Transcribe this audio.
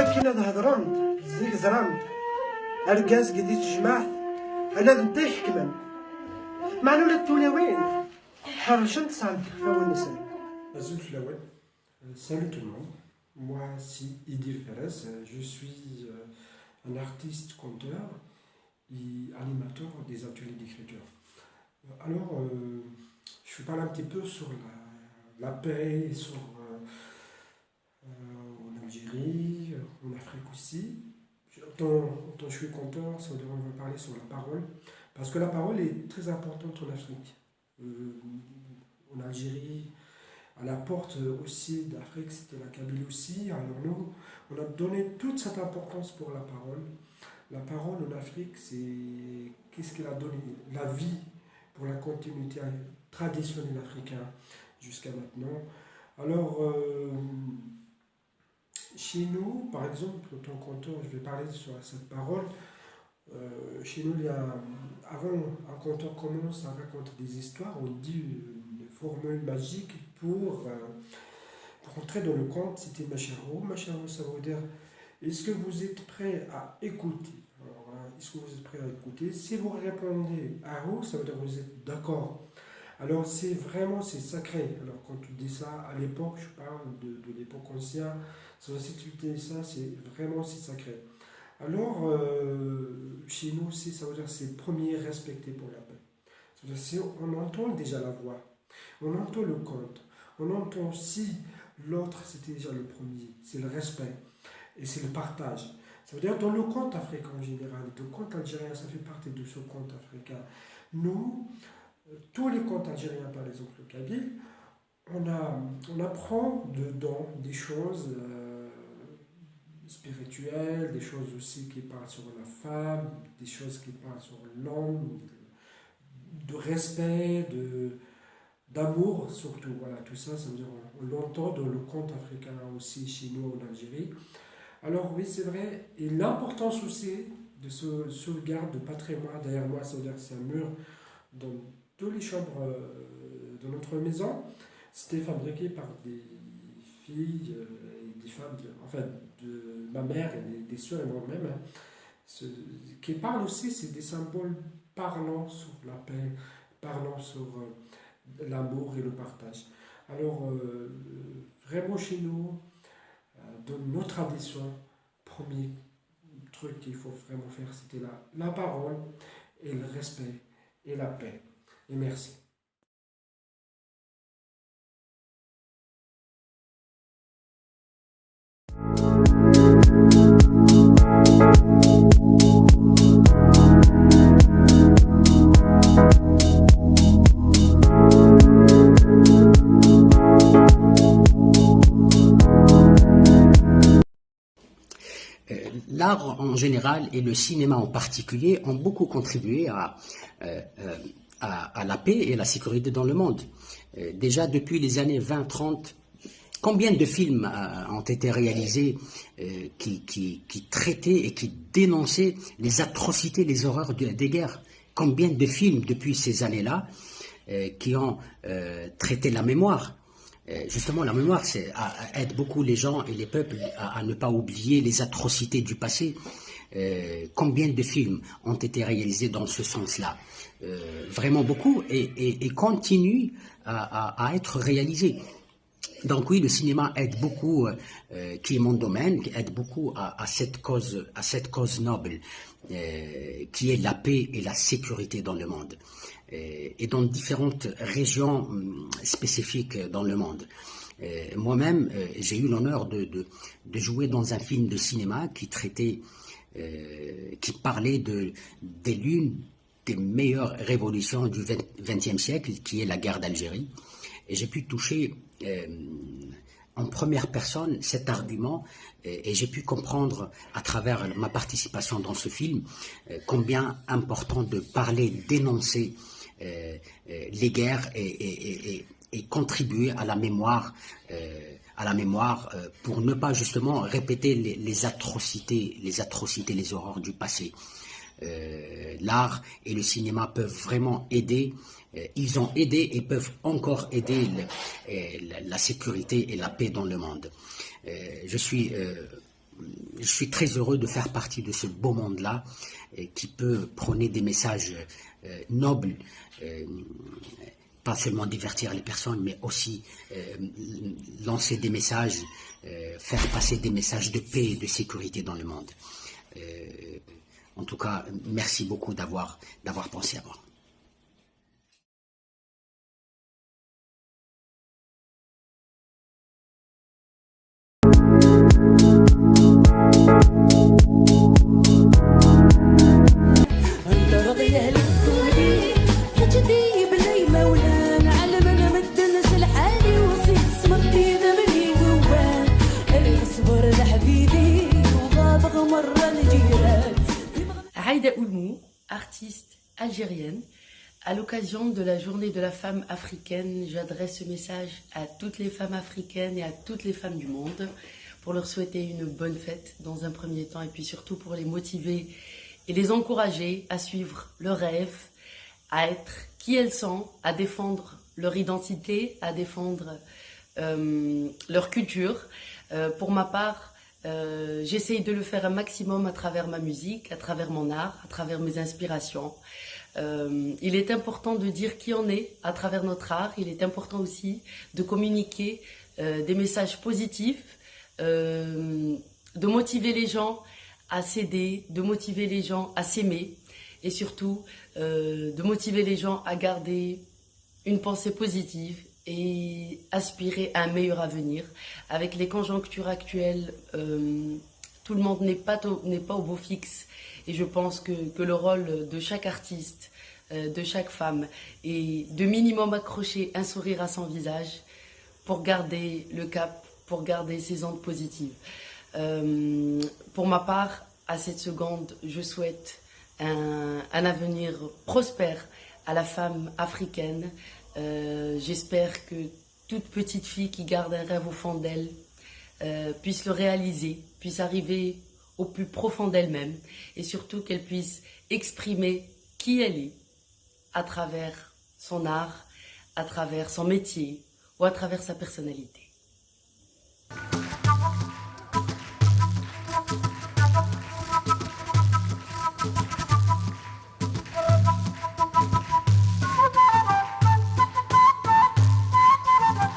كنا تهضرن زيك زران أركاز قديت جماعت أنا نتا يحكمن معنا ولا التولاوين حرشنت سعد فاون نسال Azul Flawet, salut tout le monde. Moi, c'est Idil Ferez, je suis un artiste, conteur et animateur des ateliers d'écriture. Alors, je vais parler un petit peu sur la paix, sur en Algérie, en Afrique aussi. Quand je suis conteur, ça veut dire qu'on va parler sur la parole, parce que la parole est très importante en Afrique. En Algérie, à la porte aussi d'Afrique, c'était la Kabylie aussi. Alors nous, on a donné toute cette importance pour la parole. La parole en Afrique, c'est qu'est-ce qu'elle a donné? La vie pour la continuité traditionnelle africaine jusqu'à maintenant. Alors, chez nous, par exemple, en tant qu'auteur, je vais parler sur cette parole. Chez nous, il y a, avant un conteur commence à raconter des histoires, on dit une formule magique pour rentrer dans le conte, c'était Macharo. Macharo, ça veut dire, est-ce que vous êtes prêt à écouter? Alors, est-ce que vous êtes prêt à écouter? Si vous répondez Aro, ça veut dire que vous êtes d'accord. Alors, c'est vraiment, c'est sacré. Alors, quand tu dis ça, à l'époque, je parle de l'époque ancienne, si tu dis ça, c'est vraiment, c'est sacré. Alors, chez nous aussi, ça veut dire que c'est premier respecté pour la paix. C'est-à-dire, si on entend déjà la voix, on entend le conte, on entend si l'autre c'était déjà le premier, c'est le respect et c'est le partage. Ça veut dire dans le conte africain en général, le conte algérien, ça fait partie de ce conte africain. Nous, tous les contes algériens, par exemple le kabyle, on apprend dedans des choses spirituelles, des choses aussi qui parlent sur la femme, des choses qui parlent sur l'homme, de respect, d'amour surtout, voilà, tout ça, ça veut dire on l'entend dans le conte africain aussi chez nous en Algérie. Alors oui, c'est vrai, et l'importance aussi de ce sauvegarde de patrimoine, derrière moi, ça veut dire que c'est un mur dans toutes les chambres de notre maison, c'était fabriqué par des filles et des femmes, de ma mère et des soeurs et moi-même, qui parlent aussi, c'est des symboles parlant sur la paix, parlant sur l'amour et le partage. Alors, vraiment chez nous, dans nos traditions, premier truc qu'il faut vraiment faire, c'était la parole et le respect et la paix. Et merci. L'art en général et le cinéma en particulier ont beaucoup contribué à la paix et la sécurité dans le monde. Déjà depuis les années 20-30, combien de films ont été réalisés qui traitaient et qui dénonçaient les atrocités, les horreurs des guerres? Combien de films depuis ces années-là qui ont traité la mémoire? Justement, la mémoire aide beaucoup les gens et les peuples à ne pas oublier les atrocités du passé. Combien de films ont été réalisés dans ce sens-là? Vraiment beaucoup et continuent à être réalisés. Donc oui, le cinéma aide beaucoup, qui est mon domaine, qui aide beaucoup à cette cause noble, qui est la paix et la sécurité dans le monde, et dans différentes régions spécifiques dans le monde. Moi-même, j'ai eu l'honneur de jouer dans un film de cinéma qui parlait de l'une des meilleures révolutions du XXe siècle, qui est la guerre d'Algérie. Et j'ai pu toucher en première personne cet argument et j'ai pu comprendre à travers ma participation dans ce film combien important de parler, d'énoncer les guerres et contribuer à la mémoire pour ne pas justement répéter les atrocités, les horreurs du passé. L'art et le cinéma peuvent vraiment aider. Ils ont aidé et peuvent encore aider la sécurité et la paix dans le monde. Je suis je suis très heureux de faire partie de ce beau monde-là qui peut prôner des messages nobles, pas seulement divertir les personnes, mais aussi lancer des messages, faire passer des messages de paix et de sécurité dans le monde. En tout cas, merci beaucoup d'avoir pensé à moi. Aïda Oulmou, artiste algérienne, à l'occasion de la journée de la femme africaine, j'adresse ce message à toutes les femmes africaines et à toutes les femmes du monde pour leur souhaiter une bonne fête dans un premier temps et puis surtout pour les motiver et les encourager à suivre leurs rêves, à être qui elles sont, à défendre leur identité, à défendre leur culture. Pour ma part, j'essaye de le faire un maximum à travers ma musique, à travers mon art, à travers mes inspirations. Il est important de dire qui on est à travers notre art. Il est important aussi de communiquer des messages positifs, de motiver les gens à s'aider, de motiver les gens à s'aimer et surtout de motiver les gens à garder une pensée positive et aspirer à un meilleur avenir. Avec les conjonctures actuelles, tout le monde n'est pas au beau fixe. Et je pense que le rôle de chaque artiste, de chaque femme, est de minimum accrocher un sourire à son visage pour garder le cap, pour garder ses ondes positives. Pour ma part, à cette seconde, je souhaite un avenir prospère à la femme africaine. J'espère que toute petite fille qui garde un rêve au fond d'elle puisse le réaliser, puisse arriver au plus profond d'elle-même et surtout qu'elle puisse exprimer qui elle est à travers son art, à travers son métier ou à travers sa personnalité.